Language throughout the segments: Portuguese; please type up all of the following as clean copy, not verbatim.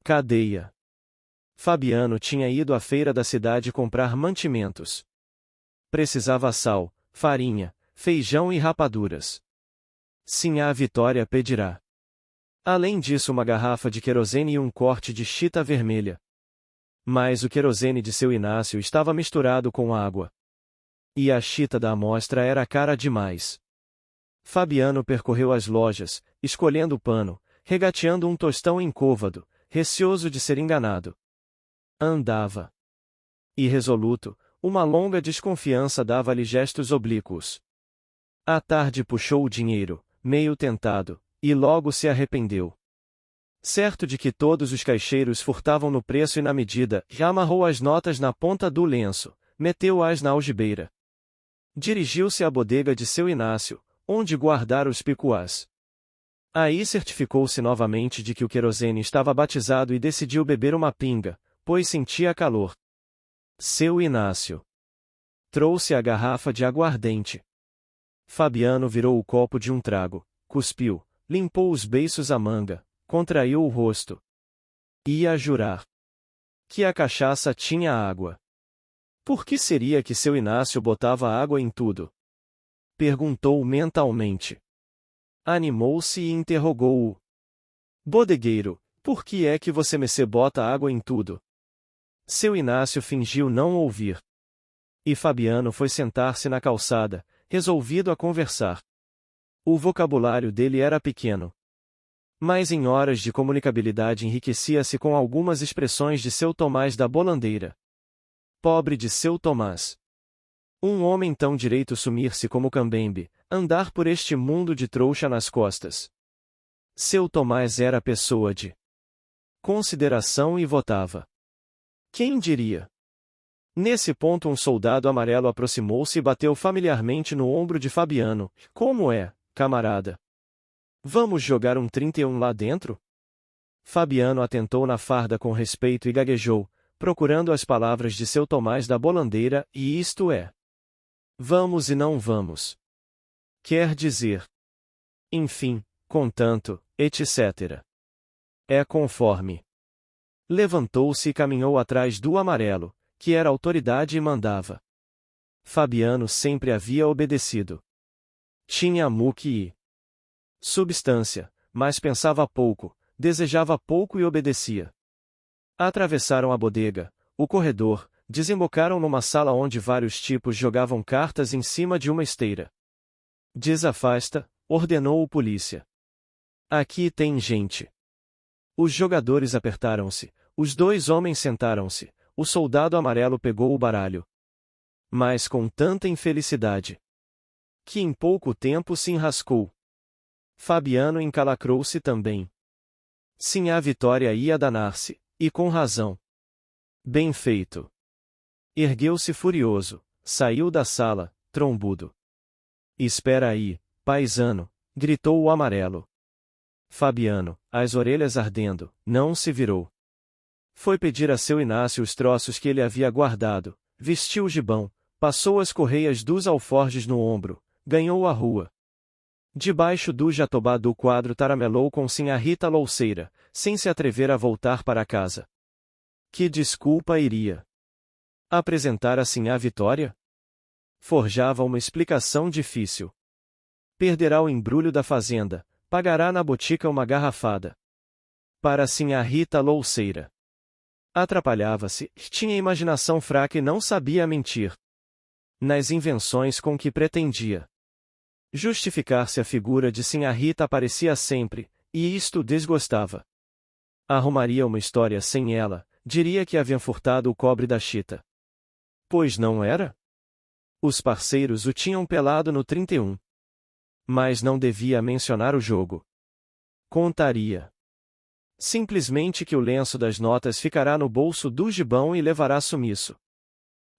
Cadeia. Fabiano tinha ido à feira da cidade comprar mantimentos. Precisava sal, farinha, feijão e rapaduras. Sinhá Vitória pedirá. Além disso, uma garrafa de querosene e um corte de chita vermelha. Mas o querosene de seu Inácio estava misturado com água. E a chita da amostra era cara demais. Fabiano percorreu as lojas, escolhendo o pano, regateando um tostão incôvado, receoso de ser enganado. Andava. Irresoluto, uma longa desconfiança dava-lhe gestos oblíquos. À tarde puxou o dinheiro, meio tentado, e logo se arrependeu. Certo de que todos os caixeiros furtavam no preço e na medida, já amarrou as notas na ponta do lenço, meteu-as na algibeira. Dirigiu-se à bodega de seu Inácio, onde guardara os picuás. Aí certificou-se novamente de que o querosene estava batizado e decidiu beber uma pinga, pois sentia calor. Seu Inácio trouxe a garrafa de aguardente. Fabiano virou o copo de um trago, cuspiu, limpou os beiços à manga, contraiu o rosto. Ia jurar que a cachaça tinha água. Por que seria que seu Inácio botava água em tudo? Perguntou mentalmente. Animou-se e interrogou-o. Bodegueiro, por que é que você me bota água em tudo? Seu Inácio fingiu não ouvir. E Fabiano foi sentar-se na calçada, resolvido a conversar. O vocabulário dele era pequeno. Mas em horas de comunicabilidade enriquecia-se com algumas expressões de seu Tomás da Bolandeira. Pobre de seu Tomás. Um homem tão direito sumir-se como Cambembe, andar por este mundo de trouxa nas costas. Seu Tomás era pessoa de consideração e votava. Quem diria? Nesse ponto um soldado amarelo aproximou-se e bateu familiarmente no ombro de Fabiano. Como é, camarada? Vamos jogar um 31 lá dentro? Fabiano atentou na farda com respeito e gaguejou, procurando as palavras de seu Tomás da Bolandeira, e isto é. Vamos e não vamos. Quer dizer. Enfim, contanto, etc. É conforme. Levantou-se e caminhou atrás do amarelo, que era autoridade e mandava. Fabiano sempre havia obedecido. Tinha muque e substância, mas pensava pouco, desejava pouco e obedecia. Atravessaram a bodega, o corredor, desembocaram numa sala onde vários tipos jogavam cartas em cima de uma esteira. Desafasta, ordenou o polícia. Aqui tem gente. Os jogadores apertaram-se, os dois homens sentaram-se, o soldado amarelo pegou o baralho. Mas com tanta infelicidade que em pouco tempo se enrascou. Fabiano encalacrou-se também. Sinhá Vitória ia danar-se, e com razão. Bem feito. Ergueu-se furioso, saiu da sala, trombudo. Espera aí, paisano, gritou o amarelo. Fabiano, as orelhas ardendo, não se virou. Foi pedir a seu Inácio os troços que ele havia guardado, vestiu o gibão, passou as correias dos alforjes no ombro, ganhou a rua. Debaixo do jatobá do quadro taramelou com Sinhá Rita Louceira, sem se atrever a voltar para casa. Que desculpa iria apresentar a Sinhá Vitória? Forjava uma explicação difícil. Perderá o embrulho da fazenda, pagará na botica uma garrafada. Para Sinhá Rita Louceira. Atrapalhava-se, tinha imaginação fraca e não sabia mentir. Nas invenções com que pretendia justificar-se a figura de Sinhá Rita aparecia sempre, e isto desgostava. Arrumaria uma história sem ela, diria que haviam furtado o cobre da chita. Pois não era? Os parceiros o tinham pelado no 31. Mas não devia mencionar o jogo. Contaria simplesmente que o lenço das notas ficará no bolso do gibão e levará sumiço.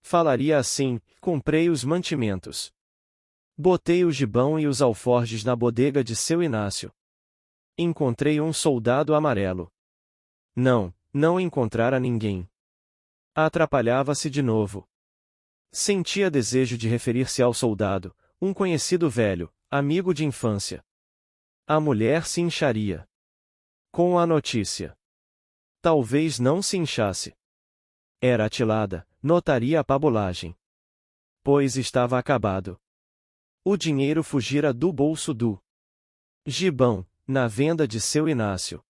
Falaria assim: comprei os mantimentos. Botei o gibão e os alforjes na bodega de seu Inácio. Encontrei um soldado amarelo. Não encontrara ninguém. Atrapalhava-se de novo. Sentia desejo de referir-se ao soldado, um conhecido velho, amigo de infância. A mulher se incharia com a notícia. Talvez não se inchasse. Era atilada, notaria a pabulagem. Pois estava acabado. O dinheiro fugira do bolso do gibão, na venda de seu Inácio.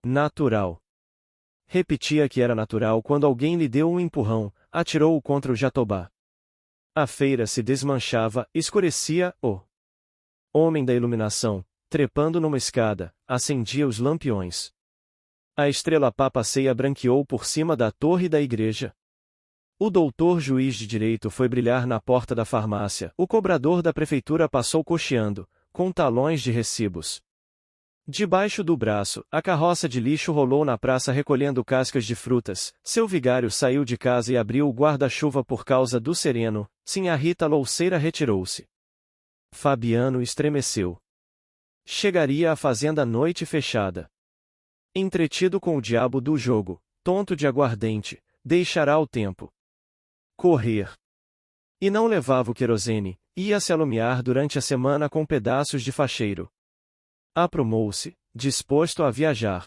Natural. Repetia que era natural quando alguém lhe deu um empurrão, atirou-o contra o jatobá. A feira se desmanchava, escurecia, o homem da iluminação, trepando numa escada, acendia os lampiões. A estrela papaceia branqueou por cima da torre da igreja. O doutor juiz de direito foi brilhar na porta da farmácia. O cobrador da prefeitura passou cocheando, com talões de recibos. Debaixo do braço, a carroça de lixo rolou na praça recolhendo cascas de frutas. Seu vigário saiu de casa e abriu o guarda-chuva por causa do sereno. Sinhá Rita Louceira retirou-se. Fabiano estremeceu. Chegaria à fazenda noite fechada. Entretido com o diabo do jogo, tonto de aguardente, deixará o tempo correr. E não levava o querosene, ia-se alumiar durante a semana com pedaços de facheiro. Aprumou-se, disposto a viajar.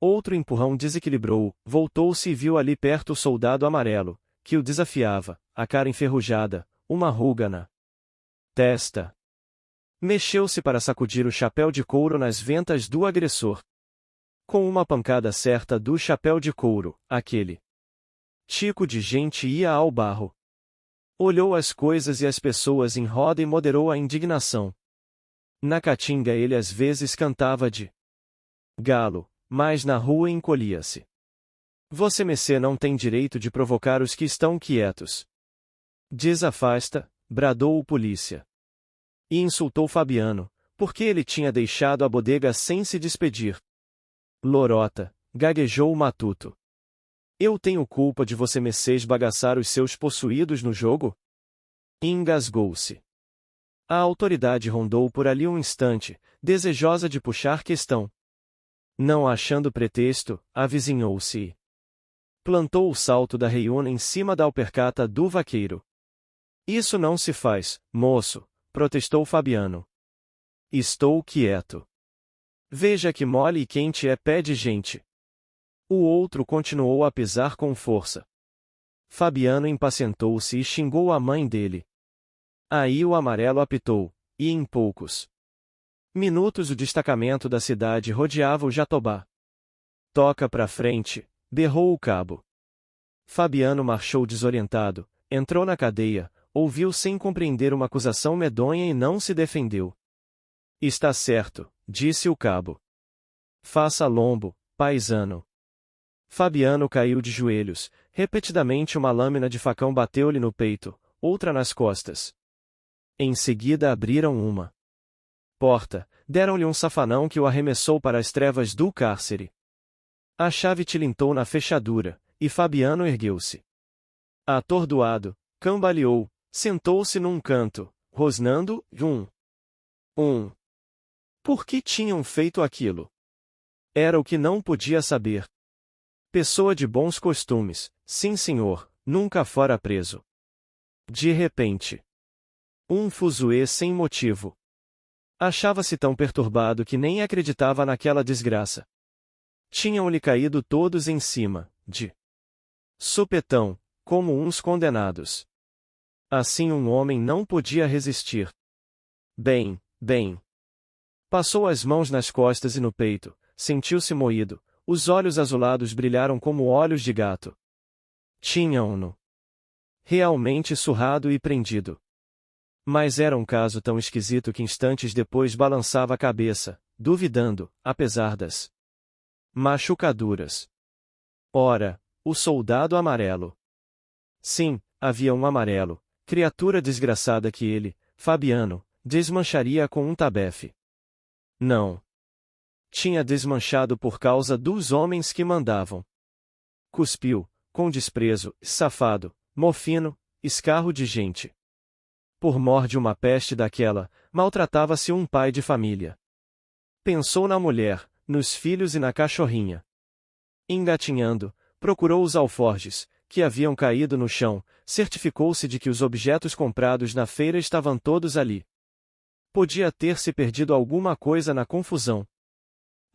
Outro empurrão desequilibrou-o, voltou-se e viu ali perto o soldado amarelo, que o desafiava, a cara enferrujada, uma ruga na testa. Mexeu-se para sacudir o chapéu de couro nas ventas do agressor. Com uma pancada certa do chapéu de couro, aquele tico de gente ia ao barro. Olhou as coisas e as pessoas em roda e moderou a indignação. Na caatinga ele às vezes cantava de galo, mas na rua encolhia-se. Você mecê não tem direito de provocar os que estão quietos. Desafasta, bradou o polícia. E insultou Fabiano, porque ele tinha deixado a bodega sem se despedir. Lorota, gaguejou o matuto. Eu tenho culpa de você mecê esbagaçar os seus possuídos no jogo? Engasgou-se. A autoridade rondou por ali um instante, desejosa de puxar questão. Não achando pretexto, avizinhou-se e plantou o salto da reiúna em cima da alpercata do vaqueiro. Isso não se faz, moço, protestou Fabiano. Estou quieto. Veja que mole e quente é pé de gente. O outro continuou a pisar com força. Fabiano impacientou-se e xingou a mãe dele. Aí o amarelo apitou, e em poucos minutos o destacamento da cidade rodeava o Jatobá. Toca pra frente, berrou o cabo. Fabiano marchou desorientado, entrou na cadeia, ouviu sem compreender uma acusação medonha e não se defendeu. Está certo, disse o cabo. Faça lombo, paisano. Fabiano caiu de joelhos, repetidamente uma lâmina de facão bateu-lhe no peito, outra nas costas. Em seguida abriram uma porta, deram-lhe um safanão que o arremessou para as trevas do cárcere. A chave tilintou na fechadura, e Fabiano ergueu-se. Atordoado, cambaleou, sentou-se num canto, rosnando, Por que tinham feito aquilo? Era o que não podia saber. Pessoa de bons costumes, sim senhor, nunca fora preso. De repente. Um fuzuê sem motivo. Achava-se tão perturbado que nem acreditava naquela desgraça. Tinham-lhe caído todos em cima, de supetão, como uns condenados. Assim um homem não podia resistir. Bem. Passou as mãos nas costas e no peito, sentiu-se moído, os olhos azulados brilharam como olhos de gato. Tinham-no realmente surrado e prendido. Mas era um caso tão esquisito que instantes depois balançava a cabeça, duvidando, apesar das machucaduras. Ora, o soldado amarelo. Sim, havia um amarelo, criatura desgraçada que ele, Fabiano, desmancharia com um tabefe. Não. Tinha desmanchado por causa dos homens que mandavam. Cuspiu, com desprezo, safado, mofino, escarro de gente. Por mor de uma peste daquela, maltratava-se um pai de família. Pensou na mulher, nos filhos e na cachorrinha. Engatinhando, procurou os alforjes, que haviam caído no chão, certificou-se de que os objetos comprados na feira estavam todos ali. Podia ter se perdido alguma coisa na confusão.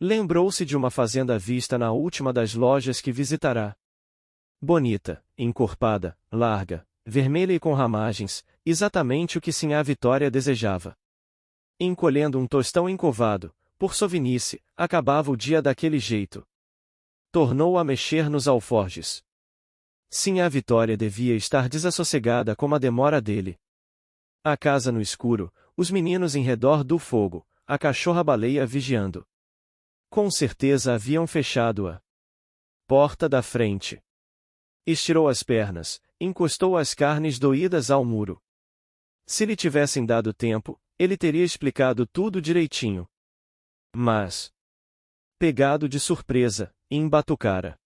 Lembrou-se de uma fazenda vista na última das lojas que visitará. Bonita, encorpada, larga, vermelha e com ramagens, exatamente o que Sinhá Vitória desejava. Encolhendo um tostão encovado, por sovinice, acabava o dia daquele jeito. Tornou a mexer nos alforjes. Sinhá Vitória devia estar desassossegada com a demora dele. A casa no escuro, os meninos em redor do fogo, a cachorra-baleia vigiando. Com certeza haviam fechado a porta da frente. Estirou as pernas, encostou as carnes doídas ao muro. Se lhe tivessem dado tempo, ele teria explicado tudo direitinho. Mas, pegado de surpresa, embatucara.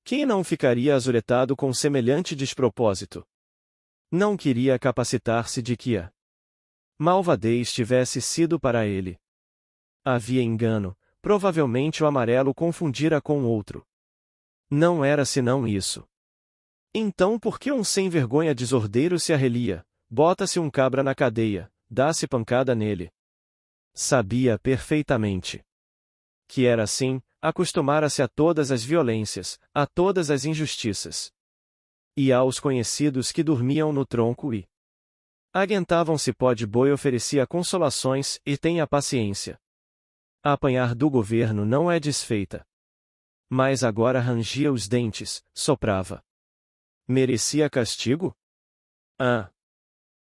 Quem não ficaria azuretado com semelhante despropósito? Não queria capacitar-se de que a malvadez tivesse sido para ele. Havia engano, provavelmente o amarelo confundira com outro. Não era senão isso. Então por que um sem-vergonha desordeiro se arrelia, bota-se um cabra na cadeia, dá-se pancada nele? Sabia perfeitamente que era assim, acostumara-se a todas as violências, a todas as injustiças. E aos conhecidos que dormiam no tronco e aguentavam cipó de boi oferecia consolações e tenha paciência. Apanhar do governo não é desfeita. Mas agora rangia os dentes, soprava. Merecia castigo?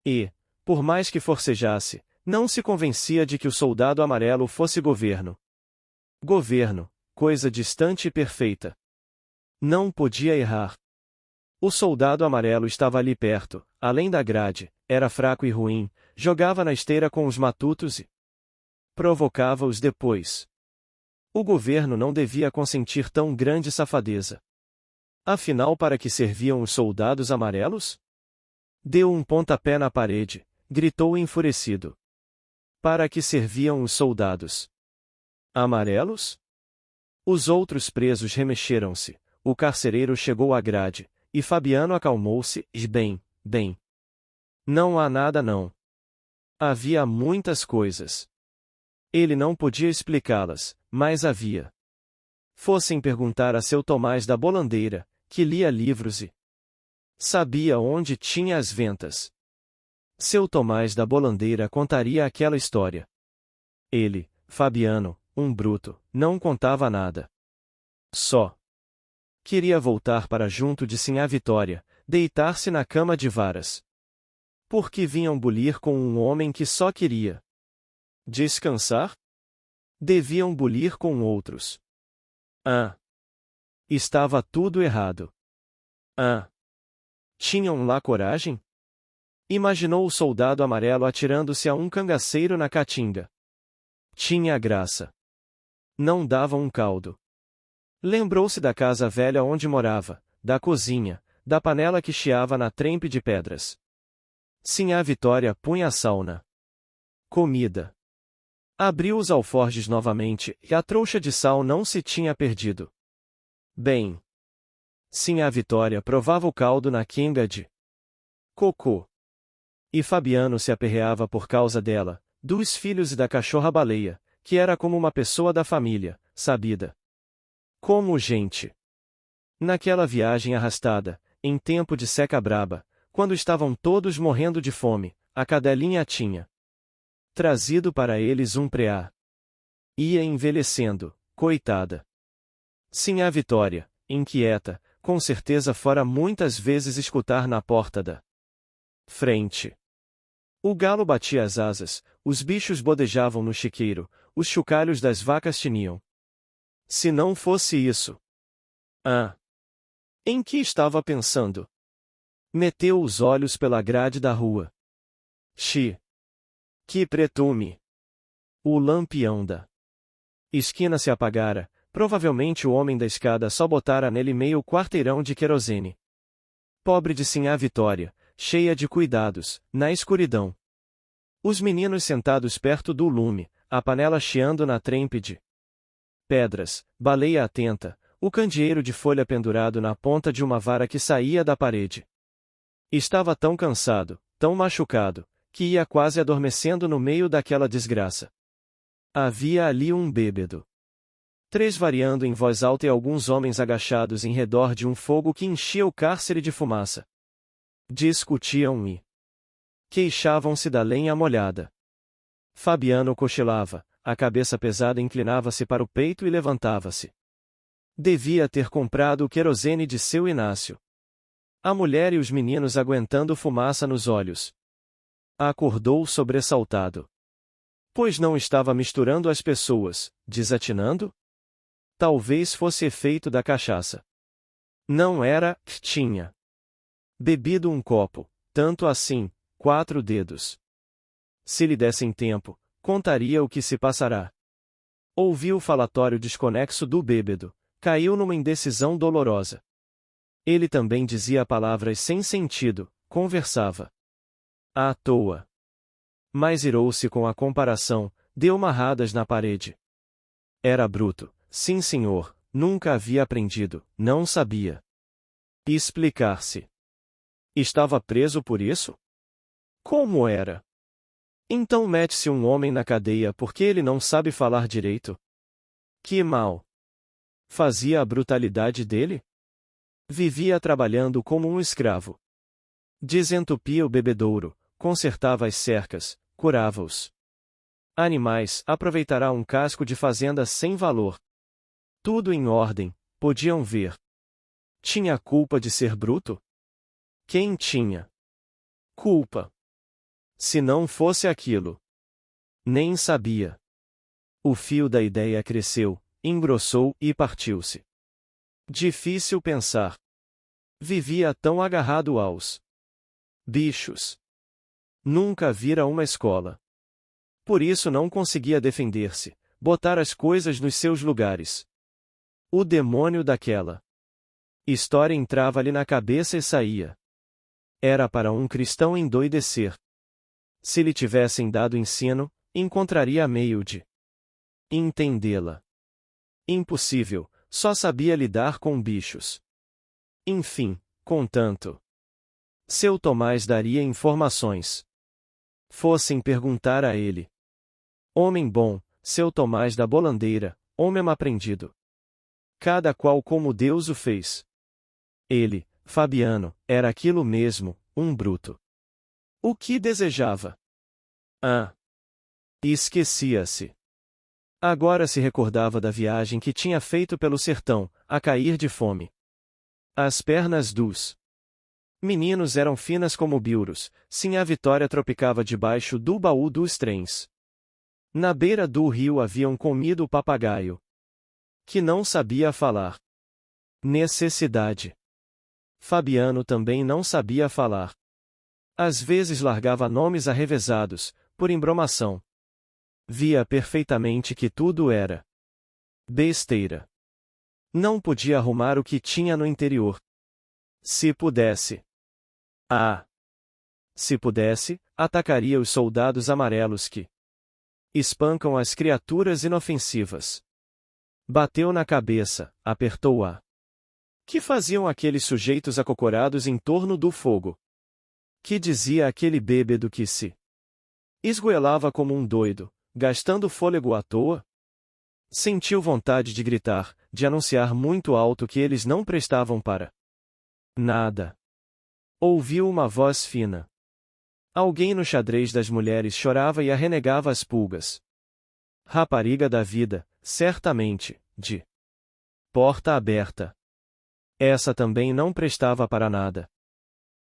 E, por mais que forcejasse, não se convencia de que o soldado amarelo fosse governo. Governo, coisa distante e perfeita. Não podia errar. O soldado amarelo estava ali perto, além da grade, era fraco e ruim, jogava na esteira com os matutos e provocava-os depois. O governo não devia consentir tão grande safadeza. Afinal, para que serviam os soldados amarelos? Deu um pontapé na parede, gritou enfurecido. Para que serviam os soldados amarelos? Os outros presos remexeram-se, o carcereiro chegou à grade, e Fabiano acalmou-se, e bem. Não há nada não. Havia muitas coisas. Ele não podia explicá-las, mas havia. Fossem perguntar a seu Tomás da Bolandeira, que lia livros e sabia onde tinha as ventas. Seu Tomás da Bolandeira contaria aquela história. Ele, Fabiano, um bruto, não contava nada. Só queria voltar para junto de Sinhá Vitória, deitar-se na cama de varas. Porque vinham bulir com um homem que só queria descansar? Deviam bulir com outros. Estava tudo errado. Tinham lá coragem? Imaginou o soldado amarelo atirando-se a um cangaceiro na caatinga. Tinha graça. Não dava um caldo. Lembrou-se da casa velha onde morava, da cozinha, da panela que chiava na trempe de pedras. Sinhá Vitória punha a sal na comida. Abriu os alforjes novamente, e a trouxa de sal não se tinha perdido. Bem. Sinhá Vitória provava o caldo na quenga de cocô. E Fabiano se aperreava por causa dela, dos filhos e da cachorra-baleia, que era como uma pessoa da família, sabida. Como gente. Naquela viagem arrastada, em tempo de seca braba, quando estavam todos morrendo de fome, a cadelinha tinha trazido para eles um preá. Ia envelhecendo, coitada. Sinhá Vitória, inquieta, com certeza fora muitas vezes escutar na porta da frente. O galo batia as asas, os bichos bodejavam no chiqueiro, os chocalhos das vacas tiniam. Se não fosse isso. Em que estava pensando? Meteu os olhos pela grade da rua. Que pretume! O lampião da esquina se apagara, provavelmente o homem da escada só botara nele meio quarteirão de querosene. Pobre de Sinhá Vitória, cheia de cuidados, na escuridão. Os meninos sentados perto do lume, a panela chiando na trempe de pedras, baleia atenta, o candeeiro de folha pendurado na ponta de uma vara que saía da parede. Estava tão cansado, tão machucado, que ia quase adormecendo no meio daquela desgraça. Havia ali um bêbado. 3 variando em voz alta e alguns homens agachados em redor de um fogo que enchia o cárcere de fumaça. Discutiam e queixavam-se da lenha molhada. Fabiano cochilava, a cabeça pesada inclinava-se para o peito e levantava-se. Devia ter comprado o querosene de seu Inácio. A mulher e os meninos aguentando fumaça nos olhos. Acordou sobressaltado. Pois não estava misturando as pessoas, desatinando? Talvez fosse efeito da cachaça. Não era, tinha bebido um copo, tanto assim, 4 dedos. Se lhe dessem tempo, contaria o que se passará. Ouviu o falatório desconexo do bêbado, caiu numa indecisão dolorosa. Ele também dizia palavras sem sentido, conversava à toa. Mas irou-se com a comparação, deu marradas na parede. Era bruto, sim senhor, nunca havia aprendido, não sabia explicar-se. Estava preso por isso? Como era? Então mete-se um homem na cadeia porque ele não sabe falar direito? Que mal fazia a brutalidade dele? Vivia trabalhando como um escravo. Desentupia o bebedouro, consertava as cercas, curava-os animais, aproveitará um casco de fazenda sem valor. Tudo em ordem, podiam ver. Tinha culpa de ser bruto? Quem tinha culpa? Se não fosse aquilo. Nem sabia. O fio da ideia cresceu, engrossou e partiu-se. Difícil pensar. Vivia tão agarrado aos bichos. Nunca vira uma escola. Por isso não conseguia defender-se, botar as coisas nos seus lugares. O demônio daquela história entrava-lhe na cabeça e saía. Era para um cristão endoidecer. Se lhe tivessem dado ensino, encontraria meio de entendê-la. Impossível, só sabia lidar com bichos. Enfim, contanto, seu Tomás daria informações. Fossem perguntar a ele. Homem bom, seu Tomás da Bolandeira, homem aprendido. Cada qual como Deus o fez. Ele, Fabiano, era aquilo mesmo, um bruto. O que desejava? Esquecia-se. Agora se recordava da viagem que tinha feito pelo sertão, a cair de fome. As pernas dos meninos eram finas como bilros, sim a Vitória tropicava debaixo do baú dos trens. Na beira do rio haviam comido o papagaio, que não sabia falar. Necessidade. Fabiano também não sabia falar. Às vezes largava nomes arrevesados, por embromação. Via perfeitamente que tudo era besteira. Não podia arrumar o que tinha no interior. Se pudesse. Se pudesse, atacaria os soldados amarelos que espancam as criaturas inofensivas. Bateu na cabeça, apertou-a. Que faziam aqueles sujeitos acocorados em torno do fogo? Que dizia aquele bêbado que se esgoelava como um doido, gastando fôlego à toa? Sentiu vontade de gritar, de anunciar muito alto que eles não prestavam para nada. Ouviu uma voz fina. Alguém no xadrez das mulheres chorava e arrenegava as pulgas. Rapariga da vida, certamente, de porta aberta. Essa também não prestava para nada.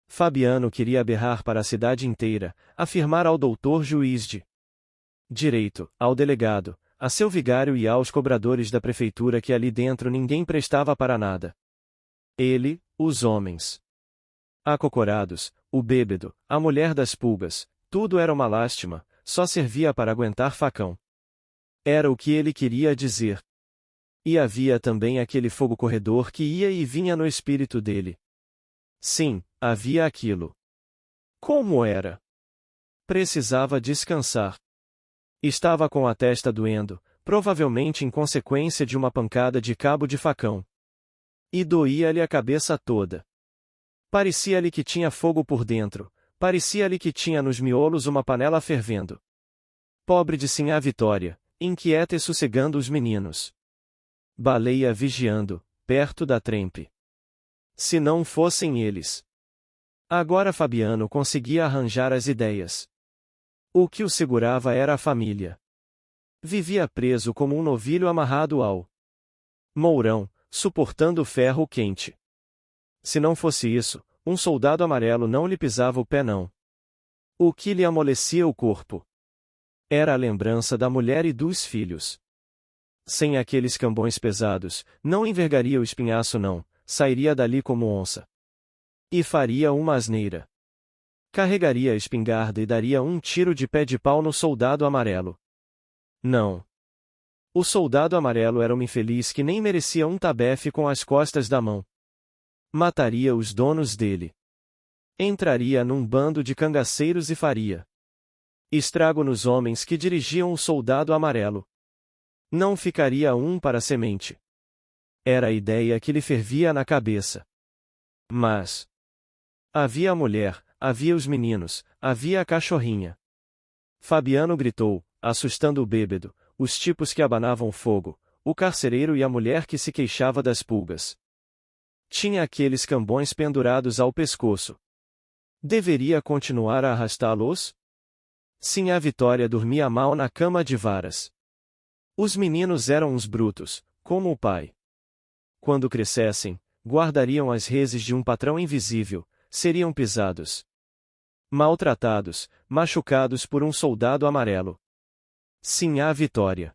Fabiano queria berrar para a cidade inteira, afirmar ao doutor juiz de direito, ao delegado, a seu vigário e aos cobradores da prefeitura que ali dentro ninguém prestava para nada. Ele, os homens acocorados, o bêbado, a mulher das pulgas, tudo era uma lástima, só servia para aguentar facão. Era o que ele queria dizer. E havia também aquele fogo corredor que ia e vinha no espírito dele. Sim, havia aquilo. Como era? Precisava descansar. Estava com a testa doendo, provavelmente em consequência de uma pancada de cabo de facão. E doía-lhe a cabeça toda. Parecia-lhe que tinha fogo por dentro, parecia-lhe que tinha nos miolos uma panela fervendo. Pobre de Sinhá Vitória, inquieta e sossegando os meninos. Baleia vigiando, perto da trempe. Se não fossem eles. Agora Fabiano conseguia arranjar as ideias. O que o segurava era a família. Vivia preso como um novilho amarrado ao mourão, suportando o ferro quente. Se não fosse isso, um soldado amarelo não lhe pisava o pé não. O que lhe amolecia o corpo era a lembrança da mulher e dos filhos. Sem aqueles cambões pesados, não envergaria o espinhaço não, sairia dali como onça. E faria uma asneira. Carregaria a espingarda e daria um tiro de pé de pau no soldado amarelo. Não. O soldado amarelo era um infeliz que nem merecia um tabefe com as costas da mão. Mataria os donos dele. Entraria num bando de cangaceiros e faria estrago nos homens que dirigiam o soldado amarelo. Não ficaria um para a semente. Era a ideia que lhe fervia na cabeça. Mas havia a mulher, havia os meninos, havia a cachorrinha. Fabiano gritou, assustando o bêbado, os tipos que abanavam fogo, o carcereiro e a mulher que se queixava das pulgas. Tinha aqueles cambões pendurados ao pescoço. Deveria continuar a arrastá-los? Sim, a Vitória dormia mal na cama de varas. Os meninos eram uns brutos, como o pai. Quando crescessem, guardariam as reses de um patrão invisível, seriam pisados, maltratados, machucados por um soldado amarelo. Sim, a Vitória.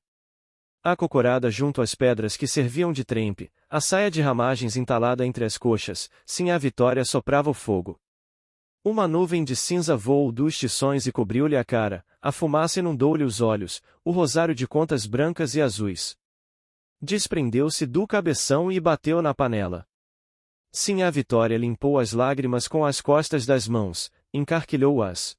Acocorada junto às pedras que serviam de trempe, a saia de ramagens entalada entre as coxas, sim, a Vitória soprava o fogo. Uma nuvem de cinza voou dos tições e cobriu-lhe a cara, a fumaça inundou-lhe os olhos, o rosário de contas brancas e azuis desprendeu-se do cabeção e bateu na panela. Sim, a Vitória limpou as lágrimas com as costas das mãos, encarquilhou as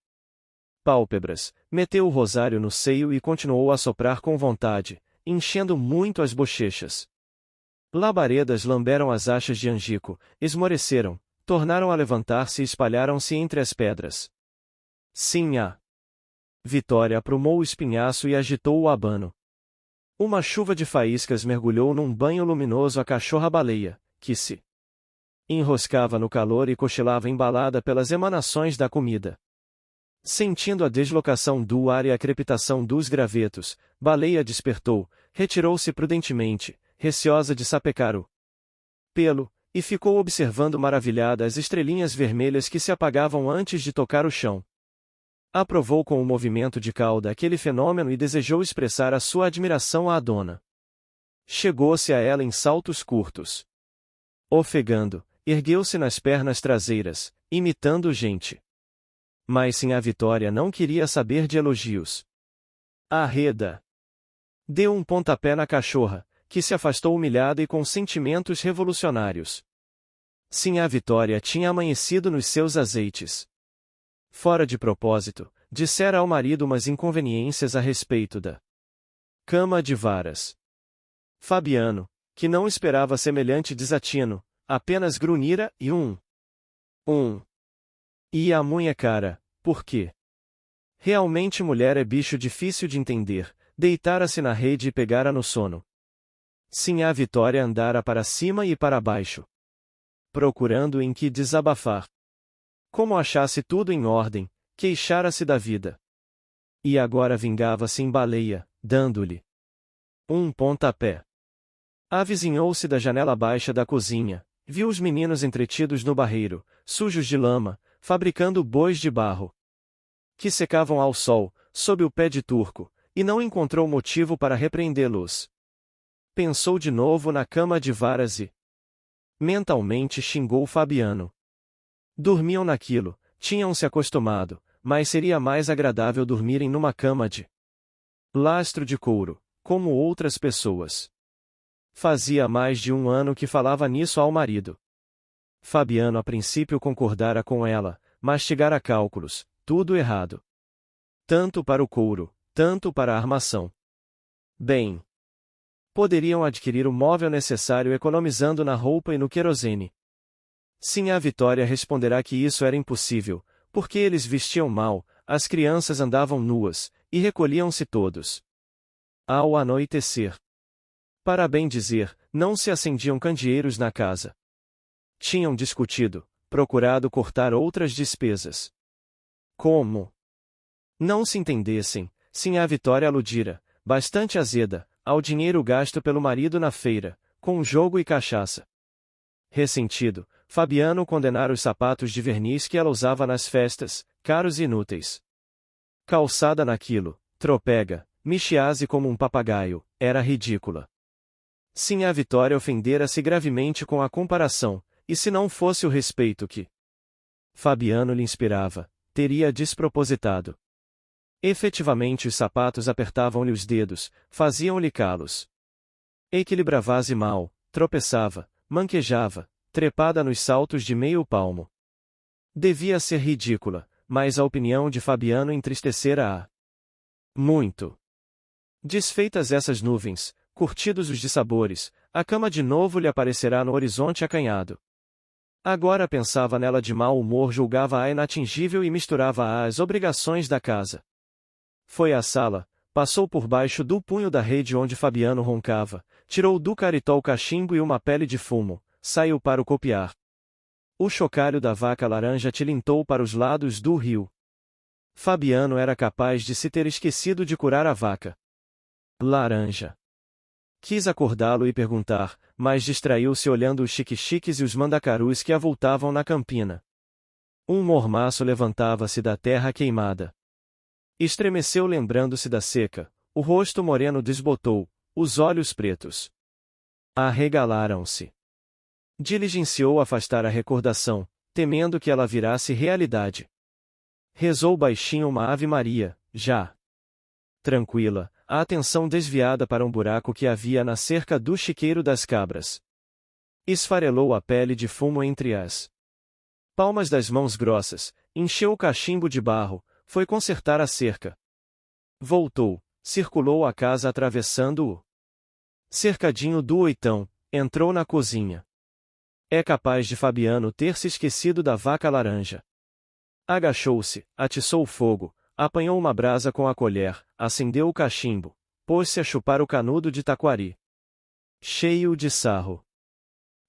pálpebras, meteu o rosário no seio e continuou a soprar com vontade, enchendo muito as bochechas. Labaredas lamberam as achas de angico, esmoreceram, tornaram a levantar-se e espalharam-se entre as pedras. Sim, a Vitória aprumou o espinhaço e agitou o abano. Uma chuva de faíscas mergulhou num banho luminoso a cachorra-baleia, que se enroscava no calor e cochilava embalada pelas emanações da comida. Sentindo a deslocação do ar e a crepitação dos gravetos, Baleia despertou, retirou-se prudentemente, receosa de sapecar o pelo, e ficou observando maravilhada as estrelinhas vermelhas que se apagavam antes de tocar o chão. Aprovou com o movimento de cauda aquele fenômeno e desejou expressar a sua admiração à dona. Chegou-se a ela em saltos curtos. Ofegando, ergueu-se nas pernas traseiras, imitando gente. Mas sim, a Vitória não queria saber de elogios. Arreda! Deu um pontapé na cachorra, que se afastou humilhada e com sentimentos revolucionários. Sim, a Vitória tinha amanhecido nos seus azeites. Fora de propósito, dissera ao marido umas inconveniências a respeito da cama de varas. Fabiano, que não esperava semelhante desatino, apenas grunhira e E a munha cara, por quê? Realmente mulher é bicho difícil de entender, deitara-se na rede e pegara no sono. Sim, a Vitória andara para cima e para baixo, procurando em que desabafar. Como achasse tudo em ordem, queixara-se da vida. E agora vingava-se em Baleia, dando-lhe um pontapé. Avizinhou-se da janela baixa da cozinha, viu os meninos entretidos no barreiro, sujos de lama, fabricando bois de barro, que secavam ao sol, sob o pé de turco, e não encontrou motivo para repreendê-los. Pensou de novo na cama de varas e mentalmente xingou Fabiano. Dormiam naquilo, tinham se acostumado, mas seria mais agradável dormirem numa cama de lastro de couro, como outras pessoas. Fazia mais de um ano que falava nisso ao marido. Fabiano a princípio concordara com ela, mastigara cálculos, tudo errado. Tanto para o couro, tanto para a armação. Bem, poderiam adquirir o móvel necessário economizando na roupa e no querosene. Sim, a Vitória responderá que isso era impossível, porque eles vestiam mal, as crianças andavam nuas, e recolhiam-se todos ao anoitecer Para bem dizer, não se acendiam candeeiros na casa. Tinham discutido, procurado cortar outras despesas. Como não se entendessem, sinhá Vitória aludira, bastante azeda, ao dinheiro gasto pelo marido na feira, com jogo e cachaça. Ressentido, Fabiano condenara os sapatos de verniz que ela usava nas festas, caros e inúteis. Calçada naquilo, tropega, michiase como um papagaio, era ridícula. Sinhá Vitória ofendera-se gravemente com a comparação, e se não fosse o respeito que Fabiano lhe inspirava, teria despropositado. Efetivamente os sapatos apertavam-lhe os dedos, faziam-lhe calos. Equilibrava-se mal, tropeçava, manquejava, trepada nos saltos de meio palmo. Devia ser ridícula, mas a opinião de Fabiano entristecera-a muito. Desfeitas essas nuvens, curtidos os dissabores, a cama de novo lhe aparecerá no horizonte acanhado. Agora pensava nela de mau humor, julgava-a inatingível e misturava-a às obrigações da casa. Foi à sala, passou por baixo do punho da rede onde Fabiano roncava, tirou do caritó o cachimbo e uma pele de fumo, saiu para o copiar. O chocalho da vaca laranja tilintou para os lados do rio. Fabiano era capaz de se ter esquecido de curar a vaca laranja. Quis acordá-lo e perguntar, mas distraiu-se olhando os xique-xiques e os mandacarus que avultavam na campina. Um mormaço levantava-se da terra queimada. Estremeceu lembrando-se da seca, o rosto moreno desbotou, os olhos pretos arregalaram-se. Diligenciou afastar a recordação, temendo que ela virasse realidade. Rezou baixinho uma Ave-Maria, já tranquila, a atenção desviada para um buraco que havia na cerca do chiqueiro das cabras. Esfarelou a pele de fumo entre as palmas das mãos grossas, encheu o cachimbo de barro, foi consertar a cerca. Voltou, circulou a casa atravessando o cercadinho do oitão, entrou na cozinha. É capaz de Fabiano ter se esquecido da vaca laranja. Agachou-se, atiçou o fogo, apanhou uma brasa com a colher, acendeu o cachimbo, pôs-se a chupar o canudo de taquari. Cheio de sarro.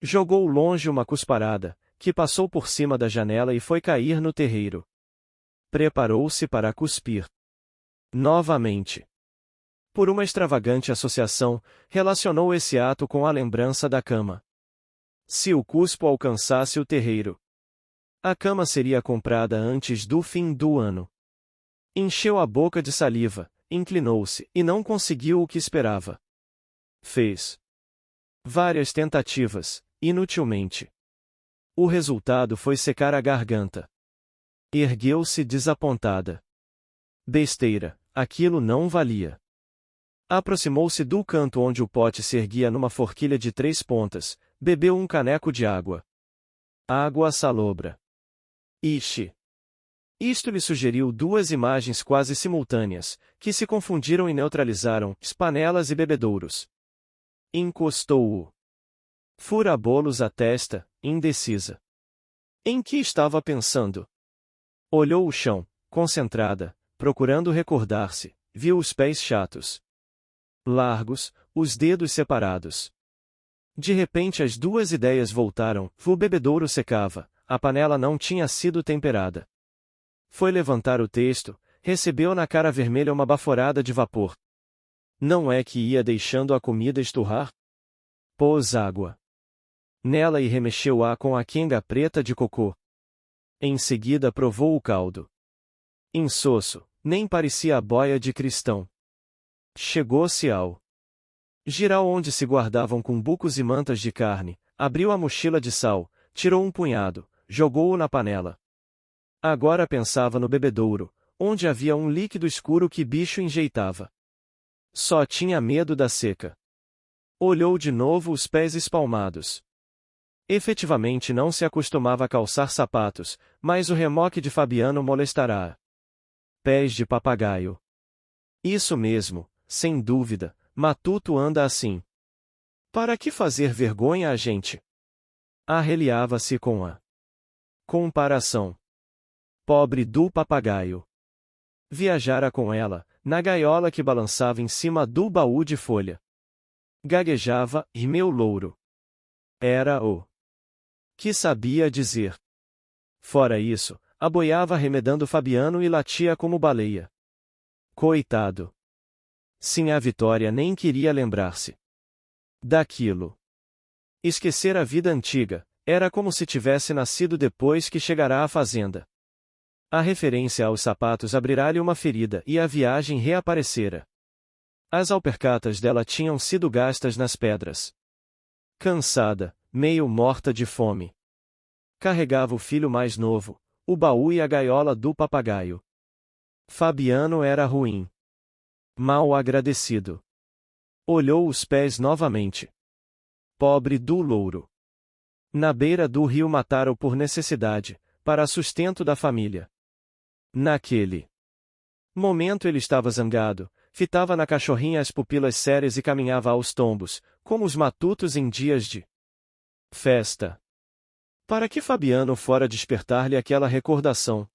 Jogou longe uma cusparada, que passou por cima da janela e foi cair no terreiro. Preparou-se para cuspir. Novamente. Por uma extravagante associação, relacionou esse ato com a lembrança da cama. Se o cuspo alcançasse o terreiro, a cama seria comprada antes do fim do ano. Encheu a boca de saliva, inclinou-se, e não conseguiu o que esperava. Fez várias tentativas, inutilmente. O resultado foi secar a garganta. Ergueu-se desapontada. Besteira, aquilo não valia. Aproximou-se do canto onde o pote se erguia numa forquilha de 3 pontas, bebeu um caneco de água. Água salobra. Ixi! Isto lhe sugeriu 2 imagens quase simultâneas, que se confundiram e neutralizaram, panelas e bebedouros. Encostou-o. Fura-bolos à testa, indecisa. Em que estava pensando? Olhou o chão, concentrada, procurando recordar-se, viu os pés chatos, largos, os dedos separados. De repente as 2 ideias voltaram, o bebedouro secava, a panela não tinha sido temperada. Foi levantar o testo, recebeu na cara vermelha uma baforada de vapor. Não é que ia deixando a comida esturrar? Pôs água nela e remexeu-a com a quenga preta de cocô. Em seguida provou o caldo. Insosso, nem parecia a boia de cristão. Chegou-se ao giral onde se guardavam cumbucos e mantas de carne, abriu a mochila de sal, tirou um punhado, jogou-o na panela. Agora pensava no bebedouro, onde havia um líquido escuro que bicho enjeitava. Só tinha medo da seca. Olhou de novo os pés espalmados. Efetivamente não se acostumava a calçar sapatos, mas o remoque de Fabiano molestará. Pés de papagaio. Isso mesmo, sem dúvida, Matuto anda assim. Para que fazer vergonha a gente? Arreliava-se com a comparação. Pobre do papagaio. Viajara com ela, na gaiola que balançava em cima do baú de folha. Gaguejava, e meu louro. Era o que sabia dizer. Fora isso, aboiava remedando Fabiano e latia como baleia. Coitado. Sinhá Vitória nem queria lembrar-se daquilo. Esquecer a vida antiga, era como se tivesse nascido depois que chegará à fazenda. A referência aos sapatos abrirá-lhe uma ferida e a viagem reaparecera. As alpercatas dela tinham sido gastas nas pedras. Cansada, meio morta de fome. Carregava o filho mais novo, o baú e a gaiola do papagaio. Fabiano era ruim. Mal agradecido. Olhou os pés novamente. Pobre do louro. Na beira do rio mataram por necessidade, para sustento da família. Naquele momento ele estava zangado, fitava na cachorrinha as pupilas sérias e caminhava aos tombos, como os matutos em dias de festa. Para que Fabiano fora despertar-lhe aquela recordação?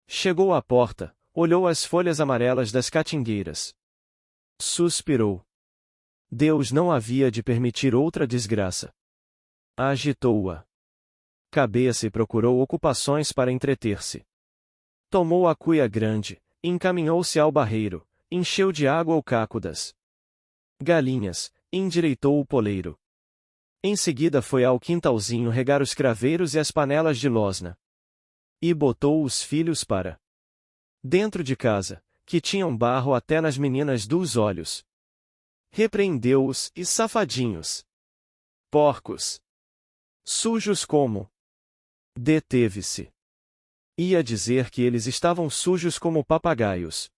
Chegou à porta, olhou as folhas amarelas das catingueiras. Suspirou. Deus não havia de permitir outra desgraça. Agitou-a cabeça e procurou ocupações para entreter-se. Tomou a cuia grande, encaminhou-se ao barreiro, encheu de água o caco das galinhas, endireitou o poleiro. Em seguida foi ao quintalzinho regar os craveiros e as panelas de losna. E botou os filhos para dentro de casa, que tinham barro até nas meninas dos olhos. Repreendeu-os, e safadinhos. Porcos. Sujos como. Deteve-se. Ia dizer que eles estavam sujos como papagaios.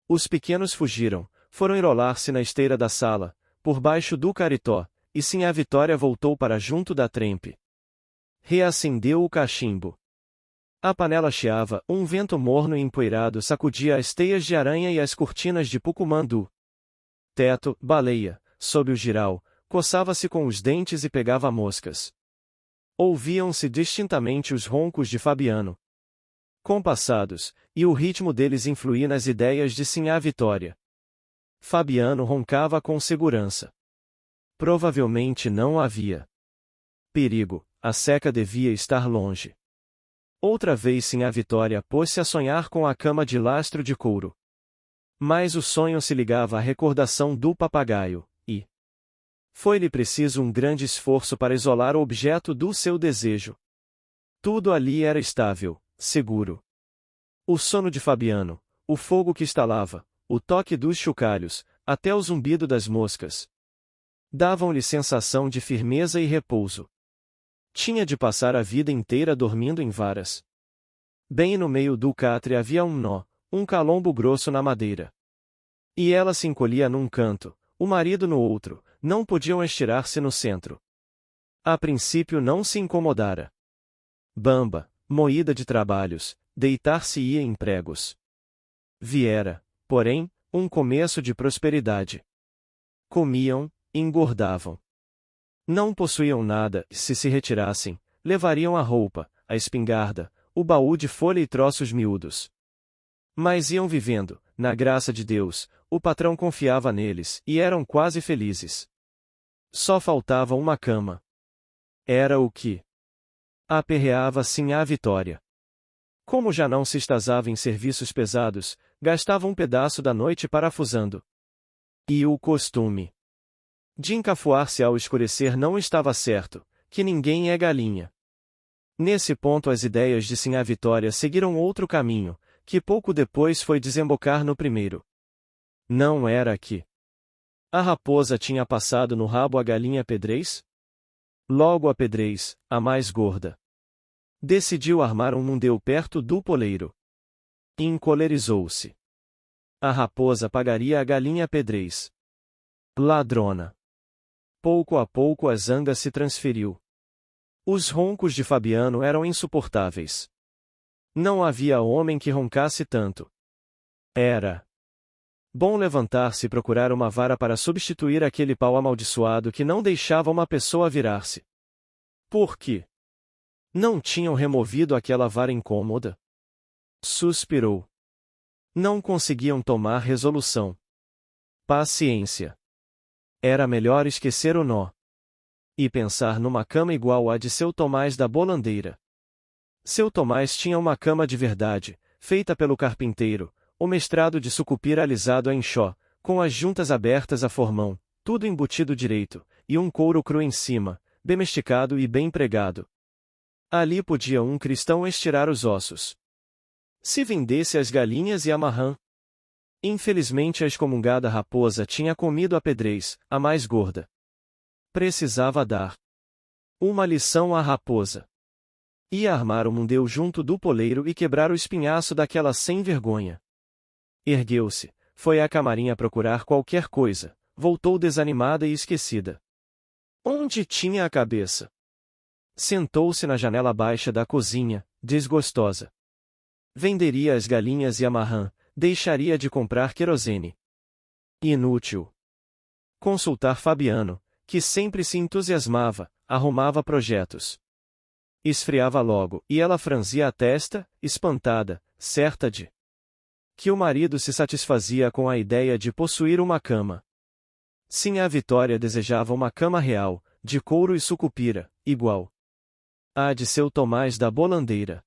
Os pequenos fugiram, foram enrolar-se na esteira da sala, por baixo do caritó, e Sinhá Vitória voltou para junto da trempe. Reacendeu o cachimbo. A panela chiava, um vento morno e empoeirado sacudia as teias de aranha e as cortinas de pucumã do teto, baleia, sob o giral, coçava-se com os dentes e pegava moscas. Ouviam-se distintamente os roncos de Fabiano, compassados, e o ritmo deles influía nas ideias de Sinhá Vitória. Fabiano roncava com segurança. Provavelmente não havia perigo, a seca devia estar longe. Outra vez Sinhá Vitória pôs-se a sonhar com a cama de lastro de couro. Mas o sonho se ligava à recordação do papagaio, e foi-lhe preciso um grande esforço para isolar o objeto do seu desejo. Tudo ali era estável, seguro. O sono de Fabiano, o fogo que estalava, o toque dos chocalhos, até o zumbido das moscas, davam-lhe sensação de firmeza e repouso. Tinha de passar a vida inteira dormindo em varas. Bem no meio do catre havia um nó, um calombo grosso na madeira. E ela se encolhia num canto, o marido no outro, não podiam estirar-se no centro. A princípio não se incomodara. Bamba, moída de trabalhos, deitar-se-ia em pregos. Viera, porém, um começo de prosperidade. Comiam, engordavam. Não possuíam nada, e se retirassem, levariam a roupa, a espingarda, o baú de folha e troços miúdos. Mas iam vivendo, na graça de Deus, o patrão confiava neles, e eram quase felizes. Só faltava uma cama. Era o que aperreava Sinhá Vitória. Como já não se estazava em serviços pesados, gastava um pedaço da noite parafusando. E o costume de encafuar-se ao escurecer não estava certo, que ninguém é galinha. Nesse ponto as ideias de Sinhá Vitória seguiram outro caminho, que pouco depois foi desembocar no primeiro. Não era que a raposa tinha passado no rabo a galinha Pedrez? Logo a Pedrez, a mais gorda, decidiu armar um mundeu perto do poleiro. Encolerizou-se. A raposa pagaria a galinha Pedrez. Ladrona. Pouco a pouco a zanga se transferiu. Os roncos de Fabiano eram insuportáveis. Não havia homem que roncasse tanto. Era bom levantar-se e procurar uma vara para substituir aquele pau amaldiçoado que não deixava uma pessoa virar-se. Por quê? Não tinham removido aquela vara incômoda? Suspirou. Não conseguiam tomar resolução. Paciência. Era melhor esquecer o nó. E pensar numa cama igual à de seu Tomás da Bolandeira. Seu Tomás tinha uma cama de verdade, feita pelo carpinteiro, o mestrado de sucupira alisado a enxó, com as juntas abertas a formão, tudo embutido direito, e um couro cru em cima, domesticado e bem pregado. Ali podia um cristão estirar os ossos. Se vendesse as galinhas e a marrã. Infelizmente a excomungada raposa tinha comido a pedrez, a mais gorda. Precisava dar uma lição à raposa. Ia armar o mundeu junto do poleiro e quebrar o espinhaço daquela sem-vergonha. Ergueu-se, foi à camarinha procurar qualquer coisa, voltou desanimada e esquecida. Onde tinha a cabeça? Sentou-se na janela baixa da cozinha, desgostosa. Venderia as galinhas e a marrã, deixaria de comprar querosene. Inútil. Consultar Fabiano, que sempre se entusiasmava, arrumava projetos. Esfriava logo, e ela franzia a testa, espantada, certa de que o marido se satisfazia com a ideia de possuir uma cama. Sim, a Vitória desejava uma cama real, de couro e sucupira, igual à de seu Tomás da Bolandeira.